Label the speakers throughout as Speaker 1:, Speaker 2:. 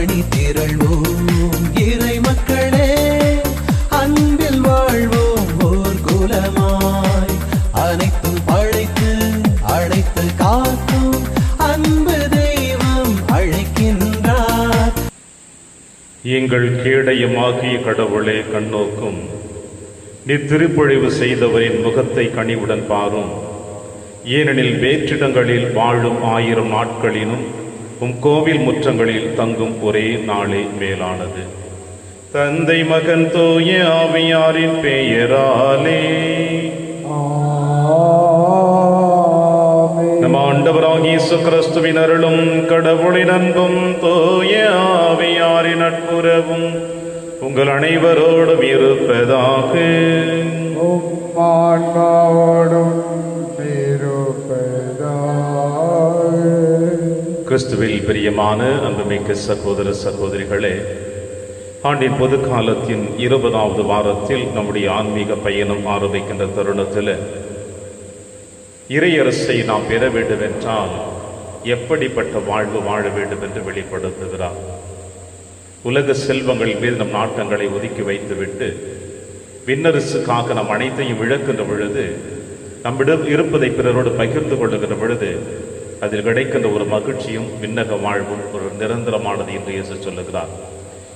Speaker 1: அணி திரள்வோம் இறை மக்களே, அன்பில் வாழ்வோம் ஓர் குலமாய். அனைத்தும் படைத்து அழைத்து காக்கும் அன்பு தெய்வம் அழைக்கின்றார்.
Speaker 2: எங்கள் கேடயமாகிய கடவுளே கண்ணோக்கும், திருப்பொழிவு செய்தவரின் முகத்தை கனிவுடன் பாரும். ஏனெனில் வேற்றிடங்களில் வாழும் 1000 நாட்களினும் கோவில் முற்றங்களில் தங்கும் ஒரே நாளே மேலானது. தந்தை மகன் தூய ஆவியாரின் பெயராலே நம் ஆண்டவராகிய இயேசு கிறிஸ்துவின் அருளும் கடவுளின் அன்பும் தூய ஆவியாரின் நட்புறவும் உங்கள் அனைவரோடும் இருப்பதாக. கிறிஸ்துவில் பிரியமான அன்புமிக்க சகோதர சகோதரிகளே, ஆண்டின் பொது காலத்தின் 20வது வாரத்தில் நம்முடைய ஆன்மீக பயணம் ஆரம்பிக்கின்ற தருணத்தில் இறையரசை நாம் பெற வேண்டும் என்றால் எப்படிப்பட்ட வாழ்வு வாழ வேண்டும் என்று வெளிப்படுத்துகிறார். உலக செல்வங்கள் மீது நம் நாட்டங்களை ஒதுக்கி வைத்துவிட்டு விண்ணரசுக்காக நாம் அனைத்தையும் இழக்கின்ற பொழுது, நம்மிடம் இருப்பதை பிறரோடு பகிர்ந்து கொள்ளுகின்ற பொழுது அதில் கிடைக்கின்ற ஒரு மகிழ்ச்சியும் விண்ணக வாழ்வும் ஒரு நிரந்தரமானது என்று இயேசு சொல்லுகிறார்.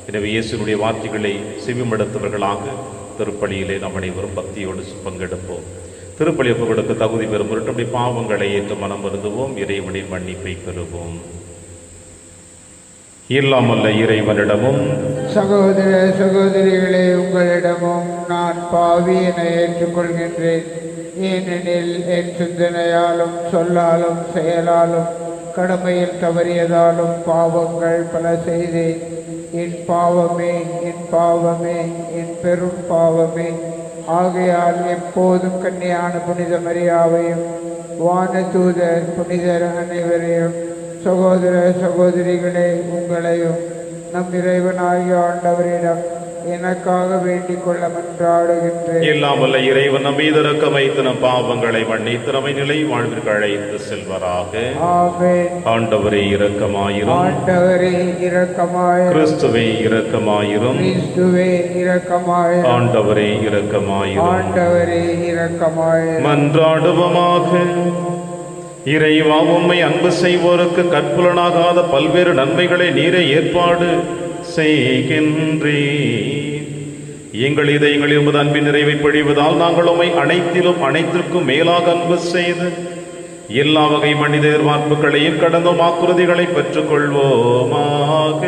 Speaker 2: எனவே இயேசுனுடைய வார்த்தைகளை செவிமடுத்தவர்களாக திருப்பலியிலே நாம் அனைவரும் பக்தியோடு பங்கெடுப்போம். திருப்பலி ஒப்புக்கொடுக்க தகுதி பெறும் நம்முடைய பாவங்களை ஏற்று மனம் வருந்துவோம். இறைவனின் மன்னிப்பை பெறுவோம். இல்லாமல்ல இறைவனிடமும்
Speaker 3: சகோதர சகோதரிகளே, உங்களிடமும் நான் பாவி என ஏற்றுக்கொள்கின்றேன். ஏனெனில் என் சிந்தனையாலும் சொல்லாலும் செயலாலும் கடமையில் தவறியதாலும் பாவங்கள் பல செய்தேன். என் பாவமே, என் பாவமே, என் பெரும் பாவமே. ஆகையால் எப்போதும் கன்னியான புனித மரியாவையும் வானதூதர் புனிதர் அனைவரையும், சகோதர சகோதரிகளே, உங்களையும் நம் இறைவனாகிய ஆண்டவரிடம் எனக்காக வேண்டிக் கொள்ள மன்றாடுகின்றேன்.
Speaker 2: இல்லாமல்ல இறைவன் நம் மீது இரக்கம் வைத்து நம் பாவங்களை மன்னித்து நம்மை நிலை வாழ்விற்கு அழைத்து செல்வராக.
Speaker 3: ஆமென்.
Speaker 2: ஆண்டவரே இரக்கமாயிரும்.
Speaker 3: ஆண்டவரே இரக்கமாயிரும்.
Speaker 2: கிறிஸ்துவே இரக்கமாயிரும்.
Speaker 3: கிறிஸ்துவே இரக்கமாயிரும்.
Speaker 2: ஆண்டவரே இரக்கமாயிரும்.
Speaker 3: ஆண்டவரே இரக்கமாயிரும்.
Speaker 2: மன்றாடுவோமாக. இறைவா, உம்மை அன்பு செய்வோருக்கு கற்புலனாகாத பல்வேறு நன்மைகளை நீரே ஏற்பாடு செய்கின்றீர். எங்கள் இதயங்களில் உமது அன்பின் நிறைவை பொழிவதால் நாங்கள் உம்மை அனைத்திற்கும் மேலாக அன்பு செய்து எல்லா வகை மனித எதிர்பார்ப்புகளையும் கடந்த வாக்குறுதிகளை பெற்றுக் கொள்வோமாக.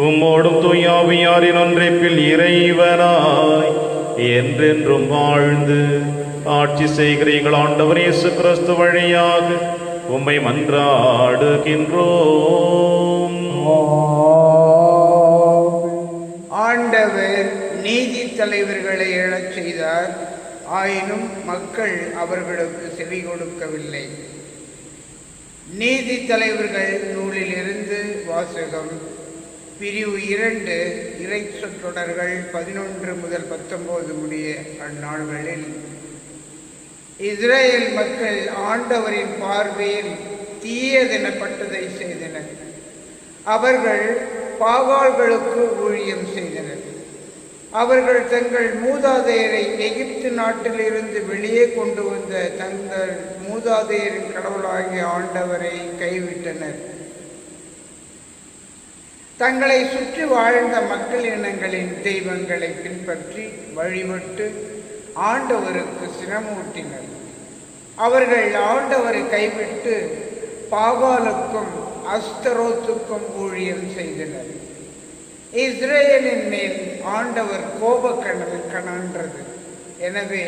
Speaker 2: உம்மோடும் தூய ஆவியாரின் ஒன்றைப்பில் இறைவனாய் என்றென்றும் வாழ்ந்து ஆட்சி செய்கிற எங்கள் ஆண்டவர் இயேசு கிறிஸ்து வழியாக உம்மை மன்றாடுகின்றோம்.
Speaker 3: ஆண்டவர் நீதி தலைவர்களை எழச் செய்தார், ஆயினும் மக்கள் அவர்களுக்கு செவி கொடுக்கவில்லை. நீதி தலைவர்கள் நூலிலிருந்து வாசகம். பிரிவு 2, இறை சொற்றொடர்கள் 11 முதல் 19 முடிய. அந்நாள்களில் இஸ்ரேல் மக்கள் ஆண்டவரின் பார்வையில் தீயதெனப்பட்டதை செய்தனர். அவர்கள் பாகால்களுக்கு ஊழியம் செய்தனர். அவர்கள் தங்கள் மூதாதையரை எகிப்து நாட்டிலிருந்து வெளியே கொண்டு வந்த தங்கள் மூதாதையரின் கடவுளாகிய ஆண்டவரை கைவிட்டனர். தங்களை சுற்றி வாழ்ந்த மக்கள் இனங்களின் தெய்வங்களை பின்பற்றி வழிபட்டு ஆண்டவருக்கு சிரமூட்டினர். அவர்கள் ஆண்டவரை கைவிட்டு பாகாலுக்கும் அஸ்தரோத்துக்கும் ஊழியம் செய்தனர். இஸ்ரேலின் மேல் ஆண்டவர் கோபக்கனல் கனன்றது. எனவே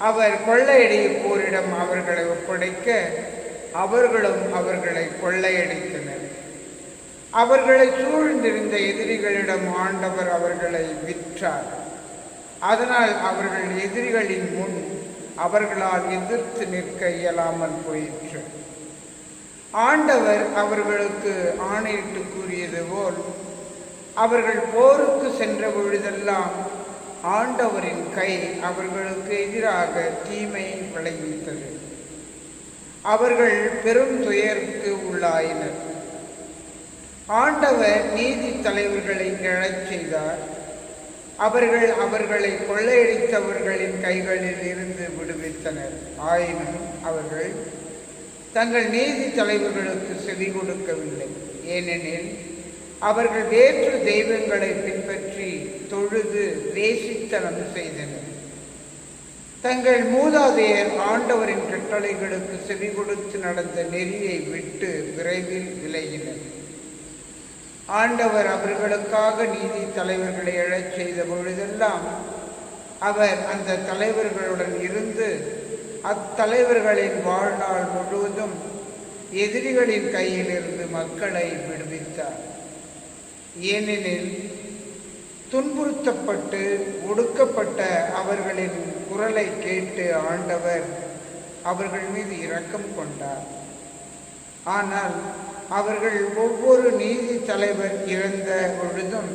Speaker 3: அவர் கொள்ளையடிய போரிடம் அவர்களை ஒப்படைக்க அவர்களும் அவர்களை கொள்ளையடித்தனர். அவர்களை சூழ்ந்திருந்த எதிரிகளிடம் ஆண்டவர் அவர்களை விற்றார். அதனால் அவர்கள் எதிரிகளின் முன் அவர்களால் எதிர்த்து நிற்க இயலாமல் போயிற்று. ஆண்டவர் அவர்களுக்கு ஆணையிட்டு கூறியது போல் அவர்கள் போருக்கு சென்ற பொழுதெல்லாம் ஆண்டவரின் கை அவர்களுக்கு எதிராக தீமையை விளைவித்தது. அவர்கள் பெரும் துயருக்கு உள்ளாயினர். ஆண்டவர் நீதி தலைவர்களை எழச் செய்தார். அவர்கள் அவர்களை கொள்ளையடித்தவர்களின் கைகளில் இருந்து விடுவித்தனர். ஆயினும் அவர்கள் தங்கள் நீதி தலைவர்களுக்கு செவி கொடுக்கவில்லை. ஏனெனில் அவர்கள் வேற்று தெய்வங்களை பின்பற்றி தொழுது வேசித்தனம் செய்தனர். தங்கள் மூதாதையர் ஆண்டவரின் கட்டளைகளுக்கு செவி கொடுத்து நடந்த நெறியை விட்டு விரைவில் விலகினர். ஆண்டவர் அவர்களுக்காக நீதி தலைவர்களை எழச் செய்த பொழுதெல்லாம் அவர் அந்த தலைவர்களுடன் இருந்து அத்தலைவர்களின் வாழ்நாள் முழுவதும் எதிரிகளின் கையிலிருந்து மக்களை விடுவித்தார். ஏனெனில் துன்புறுத்தப்பட்டு ஒடுக்கப்பட்ட அவர்களின் குரலை கேட்டு ஆண்டவர் அவர்கள் மீது இரக்கம் கொண்டார். ஆனால் அவர்கள் ஒவ்வொரு நீதி தலைவர் இறந்த பொழுதும்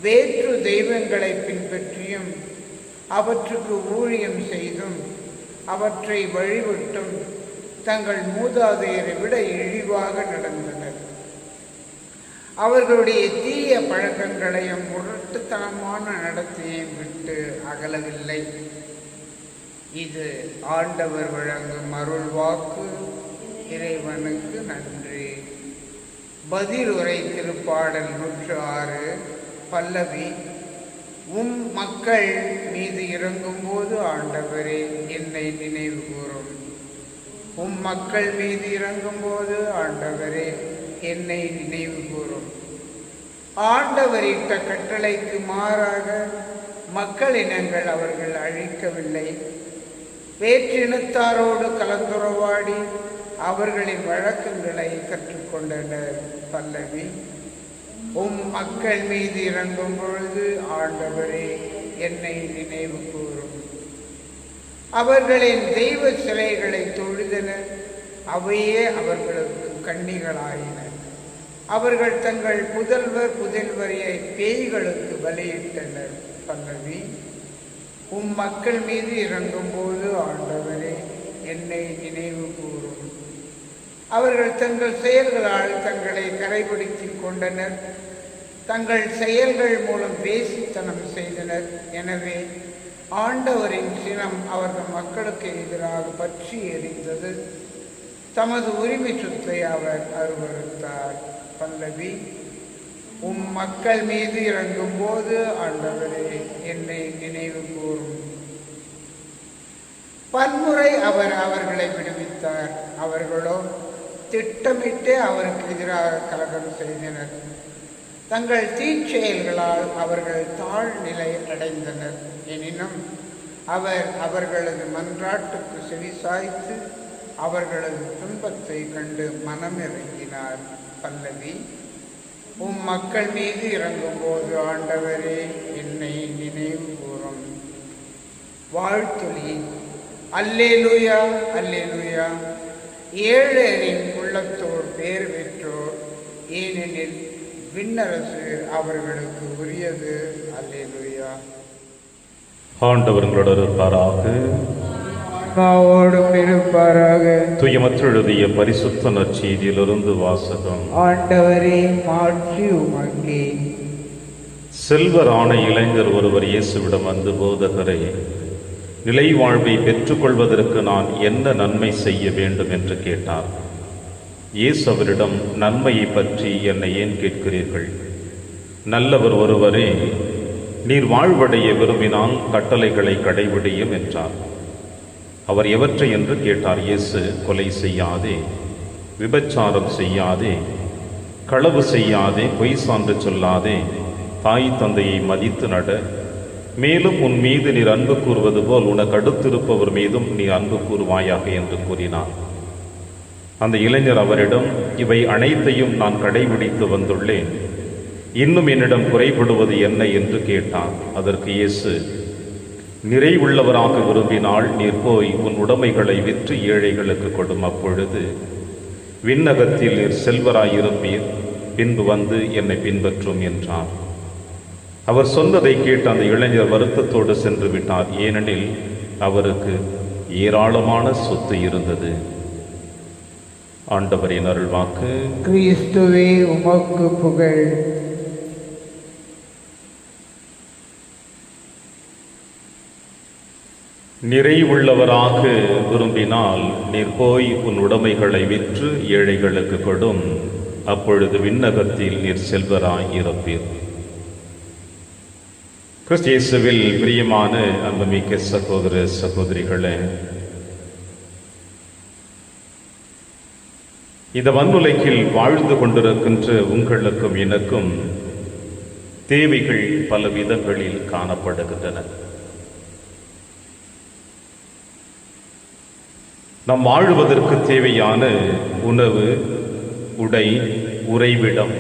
Speaker 3: வேற்று தெய்வங்களை பின்பற்றியும் அவற்றுக்கு ஊழியம் செய்தும் அவற்றை வழிபட்டும் தங்கள் மூதாதையரை விட இழிவாக நடந்தனர். அவர்களுடைய தீய பழக்கங்களையும் முரட்டுத்தனமான நடத்தையையும் விட்டு அகலவில்லை. இது ஆண்டவர் வழங்கும் அருள் வாக்கு. இறைவனுக்கு நன்றி. பதிலுரை திருப்பாடல் 106 பல்லவி. உம் மக்கள் மீது இறங்கும் போது ஆண்டவரே என்னை நினைவு கூறும். உம் மக்கள் மீது இறங்கும் போது ஆண்டவரே என்னை நினைவு கூறும். ஆண்டவரிட்ட கட்டளைக்கு மாறாக மக்கள் இனங்கள் அவர்கள் அழிக்கவில்லை. வேற்றினத்தாரோடு கலந்துறவாடி அவர்களின் வழக்கங்களை கற்றுக்கொண்டனர். பல்லவி. உம் மக்கள் மீது இறங்கும் பொழுது ஆண்டவரே என்னை நினைவு கூறும். அவர்களின் தெய்வ சிலைகளை தொழுதனர். அவையே அவர்களுக்கு கண்ணிகளாயின. அவர்கள் தங்கள் புதல்வர் புதல்வரியை பேய்களுக்கு பலியிட்டனர். பல்லவி. உம் மக்கள் மீது இறங்கும் போது ஆண்டவரே என்னை நினைவு கூறும். அவர்கள் தங்கள் செயல்களால் தங்களை கரைபிடித்துக் கொண்டனர். தங்கள் செயல்கள் மூலம் வேசித்தனம் செய்தனர். எனவே ஆண்டவரின் சினம் அவர்கள் மக்களுக்கு எதிராக பற்றி எரிந்தது. தமது உரிமை சொத்தை அவர் அருவருத்தார். பல்லவி. உம் மக்கள் மீது இறங்கும் போது ஆண்டவரே என்னை நினைவு கூறும். பன்முறை அவர் அவர்களை விடுவித்தார். அவர்களோ திட்டமிட்டே அவருக்கு எதிராக கலகம் செய்தனர். தங்கள் தீச்செயல்களால் அவர்கள் தாழ்நிலை அடைந்தனர். எனினும் அவர் அவர்களது மன்றாட்டுக்கு செவிசாய்த்து அவர்களது துன்பத்தை கண்டு மனமிறங்கினார். பல்லவி. உம் மக்கள் மீது இறங்கும் போது ஆண்டவரே என்னை நினைவு கூறும். வாழ்த்துளி. அல்லேலூயா அல்லேலூயா. ஏழரின் உள்ளத்தோர் பேர் பெற்றோர், ஏனெனில் விண்ணரசு அவர்களுக்கு உரியது. அல்லேலூயா.
Speaker 2: ஆண்டவர் உங்களோடு இருப்பாராக.
Speaker 3: இருப்பாராக.
Speaker 2: தூயமற்று எழுதிய பரிசுத்த நற்செய்தியிலிருந்து வாசகம்.
Speaker 3: ஆண்டவரே மாட்சி உமக்கே.
Speaker 2: செல்வரான இளைஞர் ஒருவர் இயேசுவிடம் வந்து, போதகரே, நிலை வாழ்வை பெற்றுக்கொள்வதற்கு நான் என்ன நன்மை செய்ய வேண்டும் என்று கேட்டார். இயேசு அவரிடம், நன்மையை பற்றி என்னை ஏன் கேட்கிறீர்கள்? நல்லவர் ஒருவரே, நீர் வாழ்வடைய விரும்பினால் கட்டளைகளை கடைபிடியும் என்றார். அவர் எவற்றை என்று கேட்டார். இயேசு, கொலை செய்யாதே, விபச்சாரம் செய்யாதே, களவு செய்யாதே, பொய் சான்று சொல்லாதே, தாய் தந்தையை மதித்து நட, மேலும் உன் மீது நீர் அன்பு கூறுவது போல் உனக்கு அடுத்திருப்பவர் மீதும் நீ அன்பு கூறுவாயாக என்று கூறினார். அந்த இளைஞர் அவரிடம், இவை அனைத்தையும் நான் கடைபிடித்து வந்துள்ளேன், இன்னும் என்னிடம் குறைபடுவது என்ன என்று கேட்டார். அதற்கு இயேசு, நிறைவுள்ளவராக விரும்பினால் நீர் போய் உன் உடைமைகளை விற்று ஏழைகளுக்கு கொடும். அப்பொழுது விண்ணகத்தில் நீர் செல்வராயிருப்பீர். பின்பு வந்து என்னை பின்பற்றும் என்றார். அவர் சொன்னதை கேட்டு அந்த இளைஞர் வருத்தத்தோடு சென்று விட்டார். ஏனெனில் அவருக்கு ஏராளமான சொத்து இருந்தது. ஆண்டவரின் அருள்வாக்கு.
Speaker 3: கிறிஸ்துவே உமக்கு புகழ்.
Speaker 2: நிறைவுள்ளவராக விரும்பினால் நீர் போய் உன் உடைமைகளை விற்று ஏழைகளுக்கு கொடும், அப்பொழுது விண்ணகத்தில் நீர் செல்வராய் இருப்பீர். கிறிஸ்து இயேசுவில் பிரியமான அன்புமிக்க சகோதர சகோதரிகளே, இந்த மண்ணுலகில் வாழ்ந்து கொண்டிருக்கின்ற உங்களுக்கும் எனக்கும் தேவைகள் பல விதங்களில் காணப்படுகின்றன. நாம் வாழ்வதற்கு தேவையான உணவு, உடை, உறைவிடம்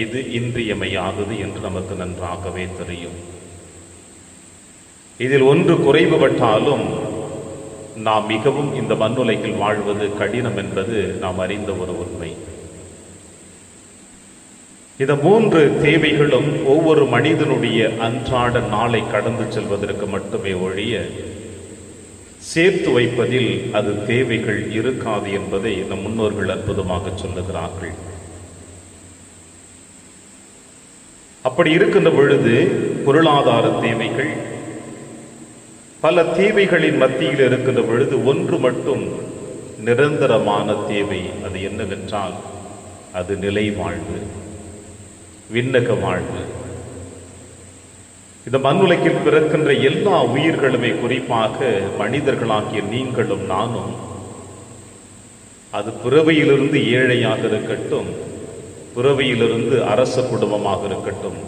Speaker 2: இது இன்றியமையாதது என்று நமக்கு நன்றாகவே தெரியும். இதில் ஒன்று குறைவுபட்டாலும் நாம் மிகவும் இந்த மண்ணுலகில் வாழ்வது கடினம் என்பது நாம் அறிந்த ஒரு உண்மை. இந்த மூன்று தேவைகளும் ஒவ்வொரு மனிதனுடைய அன்றாட நாளை கடந்து செல்வதற்கு மட்டுமே ஒழிய சேர்த்து வைப்பதில் அது தேவைகள் இருக்காது என்பதை நம் முன்னோர்கள் அற்புதமாக சொல்லுகிறார்கள். அப்படி இருக்கின்ற பொழுது பொருளாதார தேவைகள் பல தேவைகளின் மத்தியில் இருக்கின்ற பொழுது ஒன்று மட்டும் நிரந்தரமான தேவை. அது என்னவென்றால் அது நிலை வாழ்வு, விண்ணக வாழ்வு. இந்த மண்ணுலகில் பிறக்கின்ற எல்லா உயிர்களுமே, குறிப்பாக மனிதர்களாகிய நீங்களும் நானும், அது பிறவியிலிருந்து ஏழையாக இருக்கட்டும், பிறவியிலிருந்து அரச குடும்பமாக இருக்கட்டும்,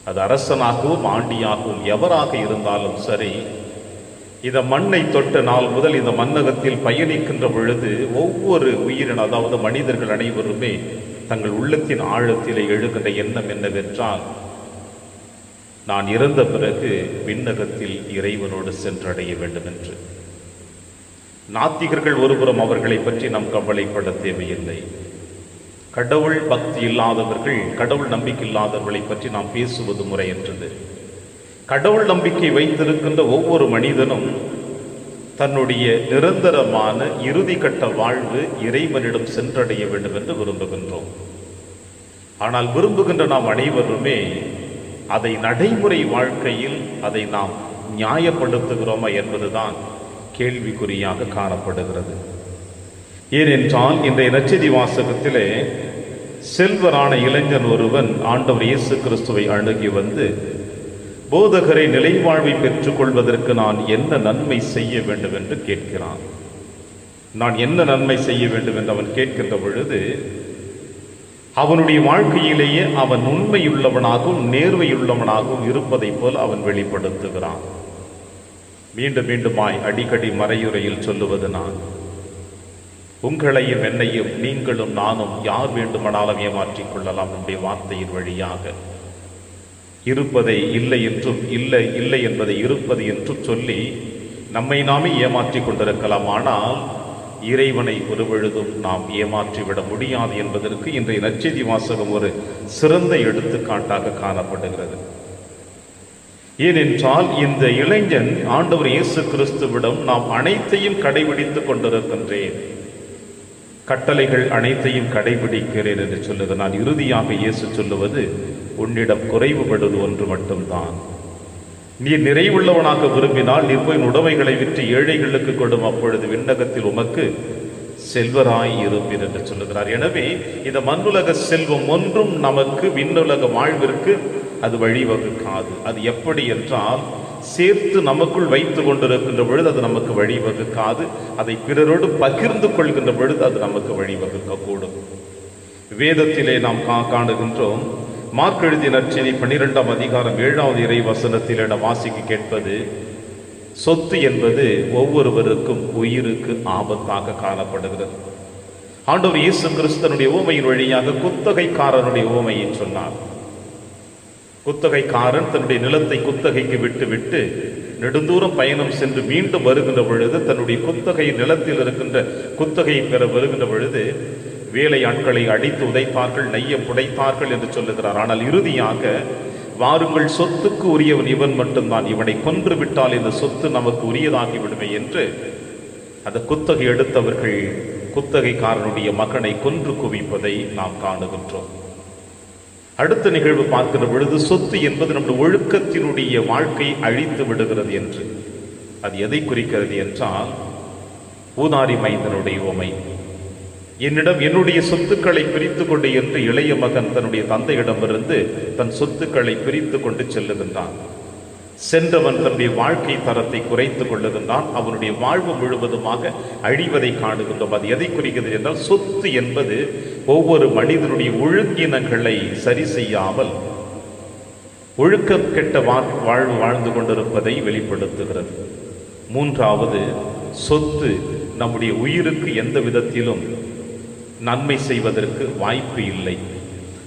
Speaker 2: அது அரசனாகவும் ஆண்டியாகவும் எவராக இருந்தாலும் சரி, இந்த மண்ணை தொட்ட நாள் முதல் இந்த மண்ணகத்தில் பயணிக்கின்ற பொழுது ஒவ்வொரு உயிரின, அதாவது மனிதர்கள் அனைவருமே தங்கள் உள்ளத்தின் ஆழத்திலே எழுகின்ற எண்ணம் என்னவென்றால், நான் இறந்த பிறகு விண்ணகத்தில் இறைவனோடு சென்றடைய வேண்டும் என்று. நாத்திகர்கள் ஒருபுறம், அவர்களை பற்றி நாம் கவலைப்பட தேவையில்லை. கடவுள் பக்தி இல்லாதவர்கள், கடவுள் நம்பிக்கை இல்லாதவர்களை பற்றி நாம் பேசுவது முறையற்றது. கடவுள் நம்பிக்கை வைத்திருக்கின்ற ஒவ்வொரு மனிதனும் தன்னுடைய நிரந்தரமான இறுதி கட்ட வாழ்வு இறைவனிடம் சென்றடைய வேண்டும் என்று விரும்புகின்றோம். ஆனால் விரும்புகின்ற நாம் அனைவருமே அதை நடைமுறை வாழ்க்கையில் அதை நாம் நியாயப்படுத்துகிறோமா என்பதுதான் கேள்விக்குறியாக காணப்படுகிறது. ஏனென்றால் இன்றைய நற்செய்தி வாசகத்திலே செல்வரான இளைஞன் ஒருவன் ஆண்டவர் இயேசு கிறிஸ்துவை அணுகி வந்து, போதகரை நிலைவாழ்வை பெற்றுக் கொள்வதற்கு நான் என்ன நன்மை செய்ய வேண்டும் என்று கேட்கிறான். நான் என்ன நன்மை செய்ய வேண்டும் என்று அவன் கேட்கின்ற பொழுது, அவனுடைய வாழ்க்கையிலேயே அவன் உண்மையுள்ளவனாகவும் நேர்மையுள்ளவனாகவும் இருப்பதை போல் அவன் வெளிப்படுத்துகிறான். மீண்டும் மீண்டுமாய் அடிக்கடி மறையுரையில் சொல்லுவது, நான் உங்களையும் என்னையும் நீங்களும் நானும் யார் வேண்டுமானாலும் ஏமாற்றிக் கொள்ளலாம் நம்முடைய வார்த்தையின் வழியாக. இருப்பதை இல்லை என்றும், இல்லை இல்லை என்பதை இருப்பது என்றும் சொல்லி நம்மை நாமே ஏமாற்றிக் கொண்டிருக்கலாம். ஆனால் இறைவனை ஒருபொழுதும் நாம் ஏமாற்றிவிட முடியாது என்பதற்கு இன்றைய நற்செய்தி வாசகம் ஒரு சிறந்த எடுத்துக்காட்டாக காணப்படுகிறது. ஏனென்றால் இந்த இளைஞன் ஆண்டவர் இயேசு கிறிஸ்துவிடம் நாம் அனைத்தையும் கடைபிடித்துக் கொண்டிருக்கின்றேன், கட்டளைகள் அனைத்தையும் கடைபிடிக்கிறேன் என்று சொல்லுது. நான் இறுதியாக இயேசு சொல்லுவது, உன்னிடம் குறைவுபடுவது ஒன்று மட்டும்தான். நீ நிறைவுள்ளவனாக விரும்பினால் நீ போய் உடைமைகளை விற்று ஏழைகளுக்கு கொடும், அப்பொழுது விண்ணகத்தில் உமக்கு செல்வராய் இருப்பீர் என்று சொல்லுகிறார். எனவே இந்த மண்ணுலக செல்வம் ஒன்றும் நமக்கு விண்ணுலக வாழ்விற்கு அது வழிவகுக்காது. அது எப்படி என்றால், சேர்த்து நமக்குள் வைத்து கொண்டிருக்கின்ற பொழுது அது நமக்கு வழிவகுக்காது. அதை பிறரோடு பகிர்ந்து கொள்கின்ற பொழுது அது நமக்கு வழிவகுக்க கூடும். வேதத்திலே நாம் காணுகின்றோம். மார்க் எழுதிய நற்செய்தி 12ஆம் அதிகாரம் 7வது இறை வசனத்தில் நாம் வாசிக்க கேட்பது, சொத்து என்பது ஒவ்வொருவருக்கும் உயிருக்கு ஆபத்தாக காணப்படுகிறது. ஆண்டவர் இயேசு கிறிஸ்தனுடைய உவமையின் வழியாக குத்தகைக்காரனுடைய உவமையை சொன்னார். குத்தகைக்காரன் தன்னுடைய நிலத்தை குத்தகைக்கு விட்டு நெடுந்தூரம் பயணம் சென்று மீண்டும் வருகின்ற பொழுது, தன்னுடைய குத்தகை நிலத்தில் இருக்கின்ற குத்தகையை பெற வருகின்ற பொழுது வேலையாட்களை அடித்து உதைத்தார்கள், நெய்ய புடைத்தார்கள் என்று சொல்லுகிறார். ஆனால் இறுதியாக, வாருங்கள், சொத்துக்கு உரியவன் இவன் மட்டும்தான், இவனை கொன்று விட்டால் இந்த சொத்து நமக்கு உரியதாகி விடுமே என்று அந்த குத்தகை எடுத்தவர்கள் குத்தகைக்காரனுடைய மகனை கொன்று குவிப்பதை நாம் காணுகின்றோம். அடுத்த நிகழ்வு பார்க்கிற பொழுது சொத்து என்பது நம்முடைய ஒழுக்கத்தினுடைய வாழ்க்கை அழித்து விடுகிறது என்று. அது எதை குறிக்கிறது என்றால், ஊதாரி மைந்தனுடைய உமை. என்னிடம் என்னுடைய சொத்துக்களை பிரித்து கொண்டு என்று இளைய மகன் தன்னுடைய தந்தையிடமிருந்து தன் சொத்துக்களை பிரித்து கொண்டு செல்லுகின்றான். சென்றவன் தன்னுடைய வாழ்க்கை தரத்தை குறைத்துக் கொள்ளுகின்றான். அவனுடைய வாழ்வு முழுவதுமாக அழிவதை காணுகின்றோம். அது எதை குறிக்கிறது என்றால், சொத்து என்பது ஒவ்வொரு மனிதனுடைய ஒழுங்கினங்களை சரி செய்யாமல் ஒழுக்கம் கெட்ட வாழ்வு வாழ்ந்து கொண்டிருப்பதை வெளிப்படுத்துகிறது. மூன்றாவது, சொத்து நம்முடைய உயிருக்கு எந்த விதத்திலும் நன்மை செய்வதற்கு வாய்ப்பு இல்லை.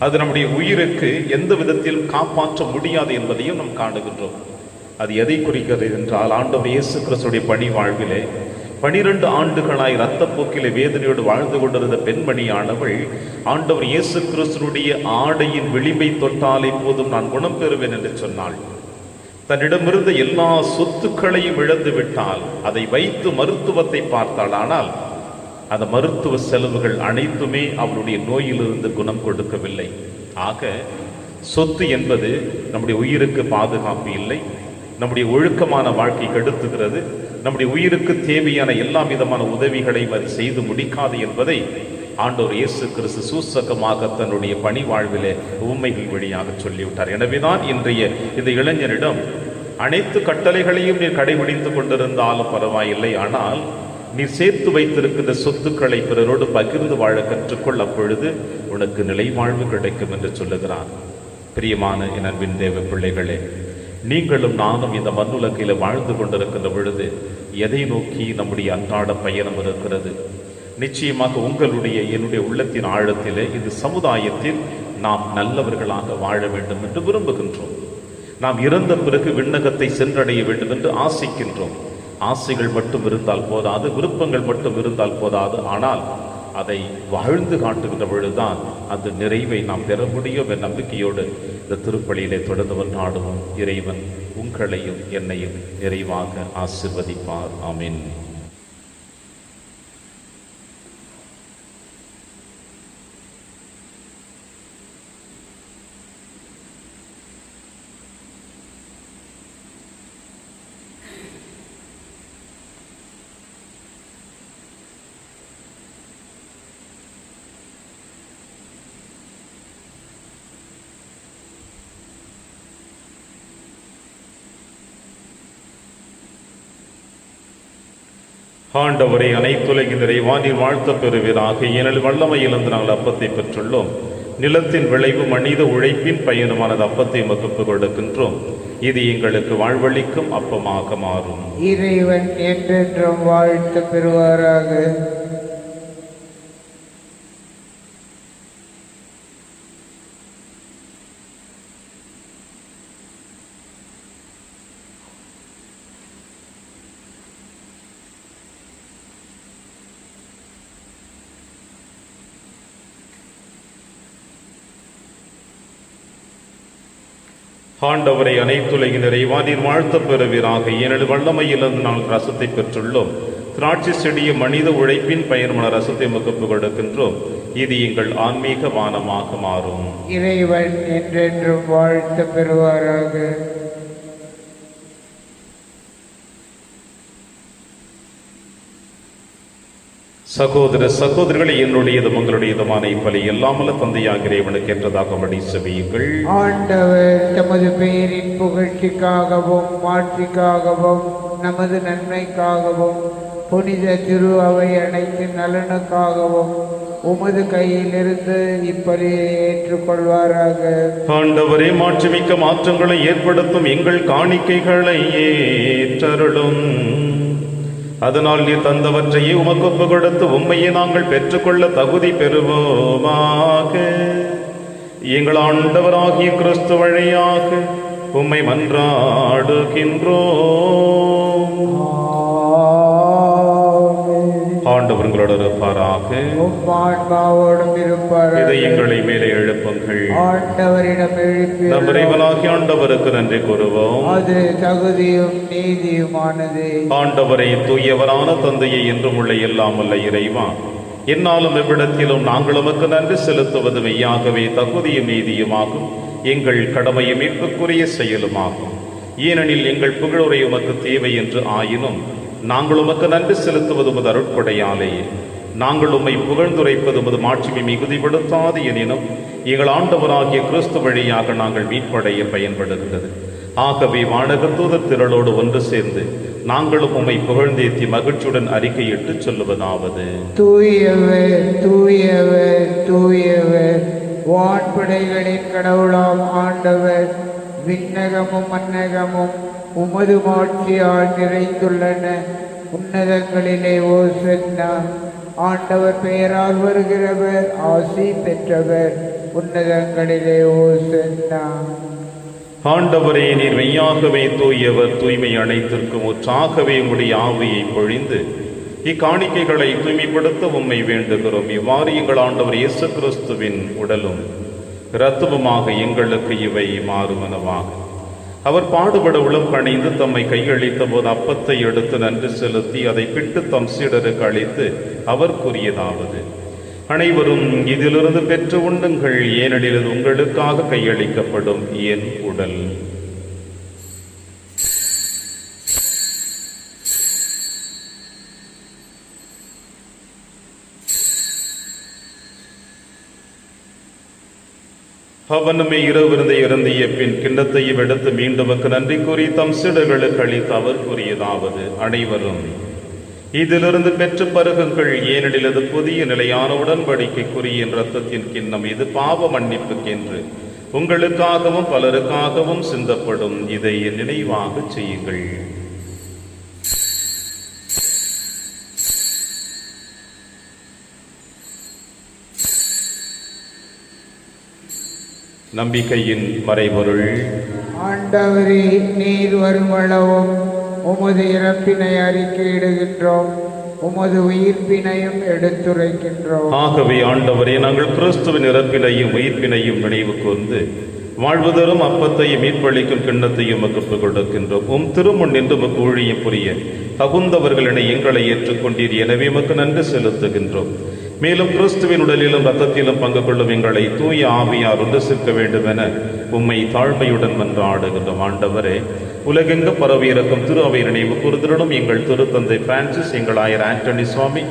Speaker 2: அது நம்முடைய உயிருக்கு எந்த விதத்திலும் காப்பாற்ற முடியாது என்பதையும் நாம் காணுகின்றோம். அது எதை குறிக்கிறது என்றால், ஆண்டவர் இயேசு கிறிஸ்துடைய பணி வாழ்விலே 12 ஆண்டுகளாய் இரத்தப்போக்கிலே வேதனையோடு வாழ்ந்து கொண்டிருந்த பெண்மணியானவள் ஆண்டவர் இயேசு கிறிஸ்துடைய ஆடையின் விளிம்பை தொட்டாலே போதும் நான் குணம் பெறுவேன் என்று சொன்னாள். தன்னிடமிருந்த எல்லா சொத்துக்களையும் இழந்து விட்டால் அதை வைத்து மருத்துவத்தை பார்த்தாள். ஆனால் அந்த மருத்துவ செலவுகள் அனைத்துமே அவளுடைய நோயிலிருந்து குணம் கொடுக்கவில்லை. ஆக சொத்து என்பது நம்முடைய உயிருக்கு பாதுகாப்பு இல்லை, நம்முடைய ஒழுக்கமான வாழ்க்கை கெடுத்துகிறது, நம்முடைய உயிருக்கு தேவையான எல்லா விதமான உதவிகளையும் அது செய்து முடிக்காது என்பதை ஆண்டவர் இயேசு கிறிஸ்து சூசகமாக தன்னுடைய பணி வாழ்விலே உண்மைகள் வழியாக சொல்லிவிட்டார். எனவேதான் இன்றைய இந்த இளைஞரிடம் அனைத்து கட்டளைகளையும் நீர் கடைபிடித்துக் கொண்டிருந்தாலும் பரவாயில்லை, ஆனால் நீர் சேர்த்து வைத்திருக்கிற சொத்துக்களை பிறரோடு பகிர்ந்து வாழ கற்றுக்கொள், அப்பொழுது உனக்கு நிலை வாழ்வு கிடைக்கும் என்று சொல்லுகிறார். பிரியமான என் அன்பின் தேவ பிள்ளைகளே, நீங்களும் நானும் இந்த மண்ணுலகில் வாழ்ந்து கொண்டிருக்கின்ற பொழுது எதை நோக்கி நம்முடைய அன்றாட பயணம் இருக்கிறது? நிச்சயமாக உங்களுடைய என்னுடைய உள்ளத்தின் ஆழத்திலே இந்த சமுதாயத்தில் நாம் நல்லவர்களாக வாழ வேண்டும் என்று விரும்புகின்றோம். நாம் இறந்த பிறகு விண்ணகத்தை சென்றடைய வேண்டும் என்று ஆசிக்கின்றோம். ஆசைகள் மட்டும் இருந்தால் போதாது, விருப்பங்கள் மட்டும் இருந்தால் போதாது, ஆனால் அதை வாழ்ந்து காட்டுகின்ற பொழுதுதான் அந்த நிறைவை நாம் பெற முடியும் என்ற நம்பிக்கையோடு இந்த திருப்பலியிலே தொடர்ந்து நாடுவோம். இறைவன் உங்களையும் என்னையும் நிறைவாக ஆசீர்வதிப்பார். ஆமென். ஆண்டவரை அனைத்துலகின் நிறைவா நீர் வாழ்த்த பெறுவீராக. ஏனெனில் வல்லமையிலிருந்து நாங்கள் அப்பத்தை பெற்றுள்ளோம். நிலத்தின் விளைவு மனித உழைப்பின் பயனுமானது அப்பத்தை மகுப்பு கொடுக்கின்றோம். இது எங்களுக்கு வாழ்வளிக்கும் அப்பமாக மாறும்.
Speaker 3: இறைவன் என்றென்றும் வாழ்த்து பெறுவாராக.
Speaker 2: ஆண்டவரை அனைத்துலகின் நிறைவா நீர் வாழ்த்த பெறுவீராக. ஏனெனில் வல்லமையிலிருந்து நாங்கள் ரசத்தை பெற்றுள்ளோம். திராட்சை செடிய மனித உழைப்பின் பயனுமான ரசத்தை முகப்பு கொடுக்கின்றோம். இது எங்கள் ஆன்மீக வானமாக மாறும்.
Speaker 3: இறைவன் என்றென்றும் வாழ்த்து பெறுவாராக.
Speaker 2: சகோதர சகோதரிகளை, என்னுடையதும் உங்களுடையதுமான இப்பலி எல்லாமல்ல தந்தையாக இறைவனுக்கு ஏற்றதாகும்படி செவியுங்கள்.
Speaker 3: ஆண்டவர் தமது பெயரின் புகழ்ச்சிக்காகவும் மாட்சிக்காகவும் நமது நன்மைக்காகவும் புனித திரு அவை அனைத்து நலனுக்காகவும் உமது கையிலிருந்து இப்பலியை ஏற்றுக்கொள்வாராக.
Speaker 2: ஆண்டவரே, மாட்சிமிக்க மாற்றங்களை ஏற்படுத்தும் எங்கள் காணிக்கைகளை ஏற்றருளும். அதனால் நீர் தந்தவற்றையே உமக்கு ஒப்பு கொடுத்து உம்மையே நாங்கள் பெற்றுக்கொள்ள தகுதி பெறுவோமாக. எங்கள் ஆண்டவராகிய கிறிஸ்து வழியாக உம்மை மன்றாடுகின்றோம். ஆண்டவர்களோடு இருப்பாராக. இதை எங்களை மேலே எழுப்புங்கள்.
Speaker 3: ஆண்டவரிடம் எழுப்பி
Speaker 2: நம் இறைவனாகிய ஆண்டவருக்கு நன்றி கூறுவோம்.
Speaker 3: அது தகுதியும் நீதியுமானது.
Speaker 2: ஆண்டவரை, தூயவரான தந்தையை என்றும் உள்ள எல்லாம் உள்ள இறைவா, என்னாலும் எவ்விடத்திலும் நாங்கள் உமக்கு நன்றி செலுத்துவது மெய்யாகவே தகுதியும் நீதியுமாகும், எங்கள் கடமையும் மீட்புக்குரிய செயலுமாகும். ஏனெனில் எங்கள் புகழுரை உமக்கு தேவை என்று ஆயினும் நாங்கள் உமக்கு நன்றி செலுத்துவது உமது அருட்கொடையாலேயே. நாங்கள் உம்மை புகழ்ந்துரைப்பது உமது மாட்சிமை மிகுதிப்படுத்தாது எனினும் எங்கள் ஆண்டவராகிய கிறிஸ்து வழியாக நாங்கள் மீட்படைய பயன்படுகிறது. ஆகவே வானக தூதர் திரளோடு ஒன்று சேர்ந்து நாங்களும் உம்மை புகழ்ந்தேத்தி மகிழ்ச்சியுடன் அறிக்கையிட்டு சொல்லுவதாவது:
Speaker 3: தூயவர் தூயவர் தூயவர், வான்படைகளின் கடவுளாம் ஆண்டவர், விண்ணகமும் மன்னகமும் உமது மாட்சியால் நிறைந்துள்ளன. உன்னதங்களிலே ஓசன்னா. ஆண்டவர் பெயரால் வருகிறவர் ஆசி பெற்றவர். உன்னதங்களிலே ஓசன்னா.
Speaker 2: ஆண்டவரே, நீர் மெய்யாகவே தூயவர், தூய்மை அனைத்திற்கும் முற்றாகவே உம்முடைய ஆவியை பொழிந்து இக்காணிக்கைகளை தூய்மைப்படுத்த உம்மை வேண்டுகிறோம். இவ்வாறு எங்கள் ஆண்டவர் இயேசு கிறிஸ்துவின் உடலும் இரத்தமுமாக எங்களுக்கு இவை மாறுவனவாக. அவர் பாடுபட உளம் கணிந்து தம்மை கையளித்த போது அப்பத்தை எடுத்து நன்றி செலுத்தி அதை பிட்டு தம் சீடருக்கு அளித்து அவர் கூறியதாவது: அனைவரும் இதிலிருந்து பெற்று உண்ணுங்கள், ஏனெனில் இது உங்களுக்காக கையளிக்கப்படும் என் உடல். அவனுமே இரவிருந்தை இறந்திய பின் கிண்ணத்தையும் எடுத்து மீண்டும் நன்றி கூறி தம் சீடர்களுக்கு அளித்து அவர் கூறியதாவது: அனைவரும் இதிலிருந்து பெற்று பருகுங்கள், ஏனெனில் இது புதிய நிலையான உடன்படிக்கைக்குரிய என் இரத்தத்தின் கிண்ணம். இது பாவ மன்னிப்புக்கென்று உங்களுக்காகவும் பலருக்காகவும் சிந்தப்படும். இதை என் நினைவாக செய்யுங்கள். நம்பிக்கையின் மறைபொருள்.
Speaker 3: ஆண்டவரே, நீர் வருமளவும் உமது இறப்பினை அறிக்கையிடுகின்றோம், உமது உயிர்ப்பினையும் எடுத்துரைக்கின்றோம்.
Speaker 2: ஆகவே ஆண்டவரே, நாங்கள் கிறிஸ்துவின் இறப்பினையும் உயிர்ப்பினையும் நினைவு கூர்ந்து வாழ்வு தரும் அப்பத்தையும் மீட்பளிக்கும் கிண்ணத்தையும் உமக்கு கொடுக்கின்றோம். உம் திருமுன் நின்று உமக்கு ஊழியம் புரிய தகுந்தவர்களினை எங்களை ஏற்றுக்கொண்டீர். எனவே உமக்கு நன்றி செலுத்துகின்றோம். மேலும் கிறிஸ்துவின் உடலிலும் இரத்தத்திலும் பங்கு கொள்ளும் எங்களை தூய ஆவியார் ஒன்று சேர்க்க வேண்டும் என உம்மை தாழ்மையுடன் மன்றாடுகின்றோம். ஆண்டவரே, உலகெங்கு பரவி இருக்கும் திரு அவை நினைவு கூர்ந்திடும் எங்கள் திருத்தந்தை பிரான்சிஸ், எங்கள் ஆயர் ஆண்டனி சுவாமி,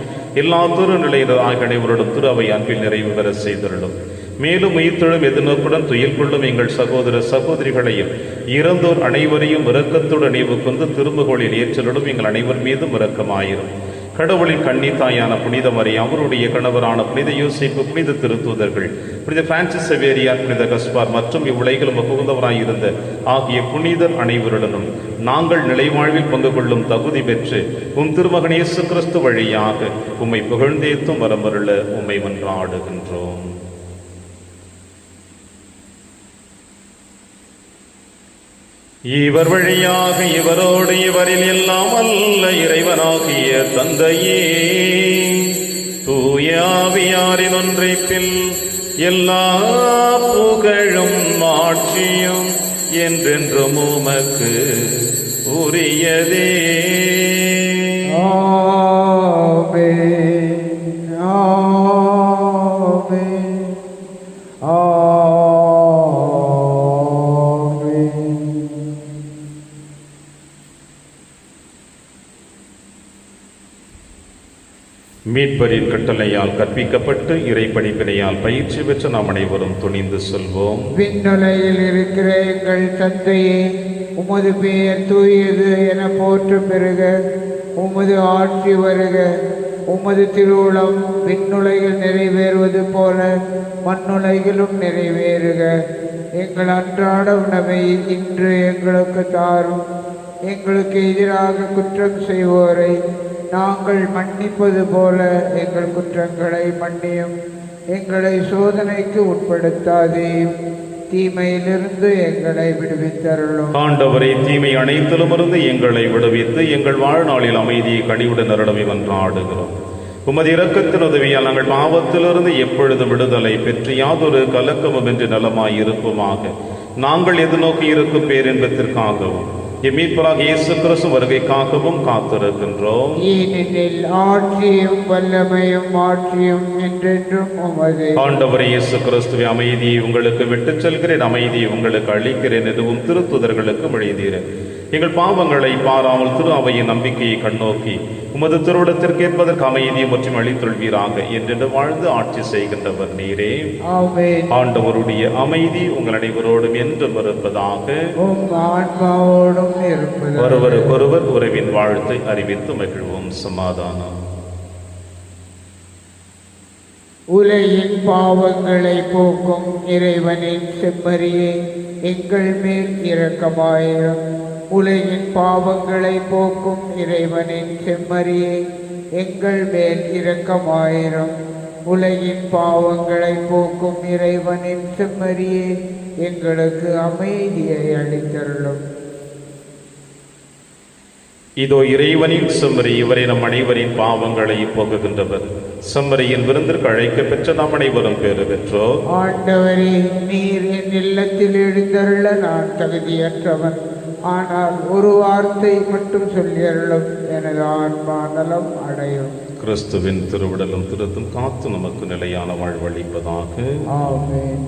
Speaker 2: எல்லா திருநிலையினர் ஆகிய அனைவரோடும் திரு அவை அன்பில் நிறைவு பெற செய்திருளும். மேலும் உயிர்த்தெழும் எதிர்நோக்குடன் துயில் கொள்ளும் எங்கள் சகோதர சகோதரிகளையும் இறந்தோர் அனைவரையும் இரக்கத்துடன் நினைவு கொண்டு திரும்புகோளில் ஏற்றலும் எங்கள் அனைவர் மீதும் இரக்கமாயிரும். கடவுளின் கன்னித்தாயான புனித மரியா, அவருடைய கணவரான புனித யோசேப்பு, புனித திருத்தூதர்கள், புனித பிரான்சிஸ் சேவேரியார், புனித கஸ்பார் மற்றும் இவ்வுலகிலும் புகுந்தவராயிருந்த ஆகிய புனிதர் அனைவருடனும் நாங்கள் நிலைவாழ்வில் பங்கு கொள்ளும் தகுதி பெற்று உம் திருமகன் இயேசு கிறிஸ்து வழியாக உம்மை புகழ்ந்தேத்தும் வரமருள உம்மை மன்றாடுகின்றோம். இவர் வழியாக இவரோடு இவரில் எல்லாம் அல்ல இறைவனாகிய தந்தையே, தூய ஆவியாரின் ஒன்றைப்பில் எல்லா புகழும் ஆட்சியும் என்றென்றும் உமக்கு உரியதே.
Speaker 3: ஆமென், ஆமென், ஆமென்.
Speaker 2: மீட்பரின் கட்டளையால் கற்பிக்கப்பட்டு இறை பணிப்பினையால் பயிற்சி பெற்ற நாம் அனைவரும் துணிந்து சொல்வோம்.
Speaker 3: விண்ணுலகில் இருக்கிற எங்கள் தந்தையே, உமது பெயர் தூயது என போற்று பெறுக. உமது ஆட்சி வருக. உமது திருவுளம் விண்ணுலகில் நிறைவேறுவது போல மண்ணுலகிலும் நிறைவேறுக. எங்கள் அன்றாட உணவை இன்று எங்களுக்கு தாரும். எங்களுக்கு எதிராக குற்றம் செய்வோரை நாங்கள் மன்னிப்பது போல எங்கள் குற்றங்களை மன்னியும். எங்களை சோதனைக்கு உட்படுத்தாதேயும், தீமையிலிருந்து எங்களை விடுவித்தருளும்.
Speaker 2: ஆண்டவரே, தீமை அனைத்திலும் இருந்து எங்களை விடுவித்து எங்கள் வாழ்நாளில் அமைதியை கனிவுடன் அருளவே மன்றாடுகிறோம். உமது இரக்கத்தின் உதவியால் நாங்கள் பாவத்திலிருந்து எப்பொழுதும் விடுதலை பெற்று யாதொரு கலக்கமும் என்று நலமாய் இருப்போமாக. நாங்கள் எதிர்நோக்கி இருக்கும் பேரின்பத்திற்காகவும் மீட்பராக இயேசு கிறிஸ்து வருகைக்காகவும் காத்திருக்கின்றோம்.
Speaker 3: ஏனெனில் ஆட்சியும் வல்லமையும் ஆட்சியும் என்றென்றும் உமது.
Speaker 2: ஆண்டவரே இயேசு கிறிஸ்துவே, அமைதியை உங்களுக்கு விட்டுச் செல்கிறேன், அமைதியை உங்களுக்கு அளிக்கிறேன் எதுவும் திருத்துதர்களுக்கு எழுதினீர். எங்கள் பாவங்களை பாராமல் திரு அவையின் நம்பிக்கையை கண்ணோக்கி உமது திருவிடத்திற்கு ஏற்பதற்கு அமைதியை மற்றும் அளித்தொள்வீராக என்று வாழ்ந்து ஆட்சி செய்கின்றவர் நீரே.
Speaker 3: ஆமென்.
Speaker 2: ஆண்டவருடைய அமைதி உங்கள் அனைவரோடும் என்றும் இருப்பதாக.
Speaker 3: ஆன்மாவோடும் இருப்பதாக.
Speaker 2: ஒருவருக்கொருவர் உறவின் வாழ்த்தை அறிவித்து மகிழ்வோம். சமாதானம்.
Speaker 3: உலகின் பாவங்களை போக்கும் இறைவனின் செம்மறியே, எங்கள் மேல் இரக்கமாயிரும். உலகின் பாவங்களை போக்கும் இறைவனின் செம்மறியே, எங்கள் மேல் இரக்கமாயிரும். உலகின் பாவங்களை போக்கும் இறைவனின் செம்மறியே, எங்களுக்கு அமைதியை அளித்தருளும்.
Speaker 2: இதோ இறைவனின் செம்மறி, இவரை நம் அனைவரின் பாவங்களை போக்குகின்றவர். செம்மறியின் விருந்திற்கு அழைக்க பெற்ற நாம் அனைவரும் பேறு பெற்றோர்.
Speaker 3: ஆண்டவரே, நீர் என் இல்லத்தில் எழுந்தருள நான் தகுதியற்றவன். ஆனால் ஒரு வார்த்தை மட்டும் சொல்லியருளும், எனது ஆன்மா நலம் அடையும்.
Speaker 2: கிறிஸ்துவின் திருவிடலும் திருத்தும் காத்து நமக்கு நிலையான வாழ்வளிப்பதாக.
Speaker 3: ஆமென்.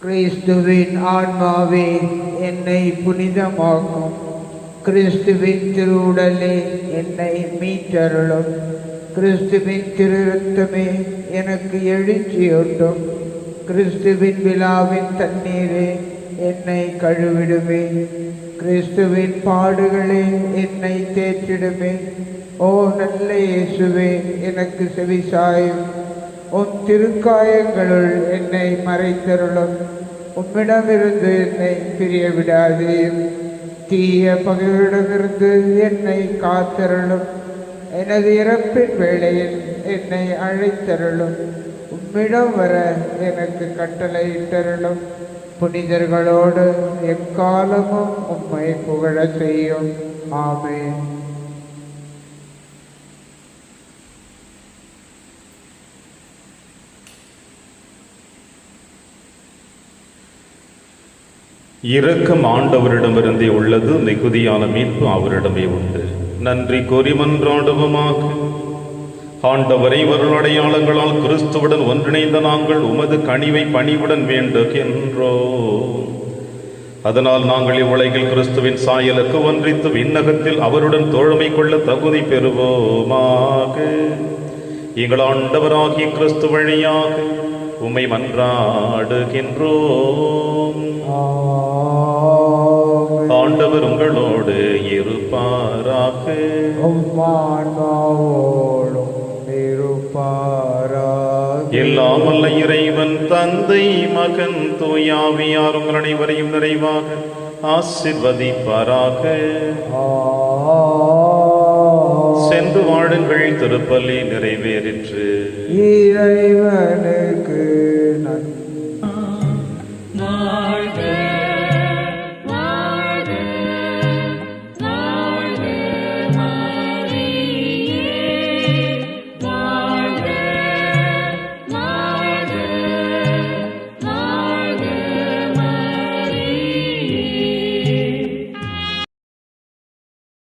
Speaker 3: கிறிஸ்துவின் ஆன்மாவே, என்னை புனிதமாக்கும். கிறிஸ்துவின் திருவுடலே, என்னை மீட்டருளும். கிறிஸ்துவின் திரு இரத்தமே, எனக்கு எழுச்சியூட்டும். கிறிஸ்துவின் விழாவின் தண்ணீரே, என்னை கழுவிடுமே. கிறிஸ்துவின் பாடுகளே, என்னை தேற்றிடுமே. ஓ நல்ல இயேசுவே, எனக்கு செவிசாயும். உன் திருக்காயங்களுள் என்னை மறைத்தருளும். உம்மிடமிருந்து என்னை பிரிய விடாதேயும். தீய பகைவரிடமிருந்து என்னை காத்தருளும். எனது இறப்பின் வேளையில் என்னை அழைத்தருளும். உம்மிடம் வர எனக்கு கட்டளையிட்டருளும். புனிதர்களோடு எக்காலமும் உம்மை புகழ செய்யும். ஆமென்.
Speaker 2: இரக்கம் ஆண்டவரிடமிருந்தே உள்ளது, மிகுதியான மீட்பு அவரிடமே உண்டு. நன்றி கூறி மன்றாடுவோமாக. ஆண்டவரை அடையாளங்களால் கிறிஸ்துவுடன் ஒன்றிணைந்த நாங்கள் உமது கனிவை பணிவுடன் வேண்டுகின்றோம். அதனால் நாங்கள் இவ்வுலகில் கிறிஸ்துவின் சாயலுக்கு ஒன்றித்து விண்ணகத்தில் அவருடன் தோழமை கொள்ள தகுதி பெறுவோமாக. எங்கள் ஆண்டவராகிய கிறிஸ்து வழியாக உம்மை மன்றாடுகின்றோம். ஆண்டவர் உங்களோடு இருப்பாராக. எல்லாம் வல்ல இறைவன் தந்தை, மகன், தூயாவியார் உங்கள் அனைவரையும் நிறைவாக ஆசீர்வதிப்பாராக. சென்று வாழுங்கள், திருப்பலி நிறைவேறிற்று.
Speaker 3: இறைவனே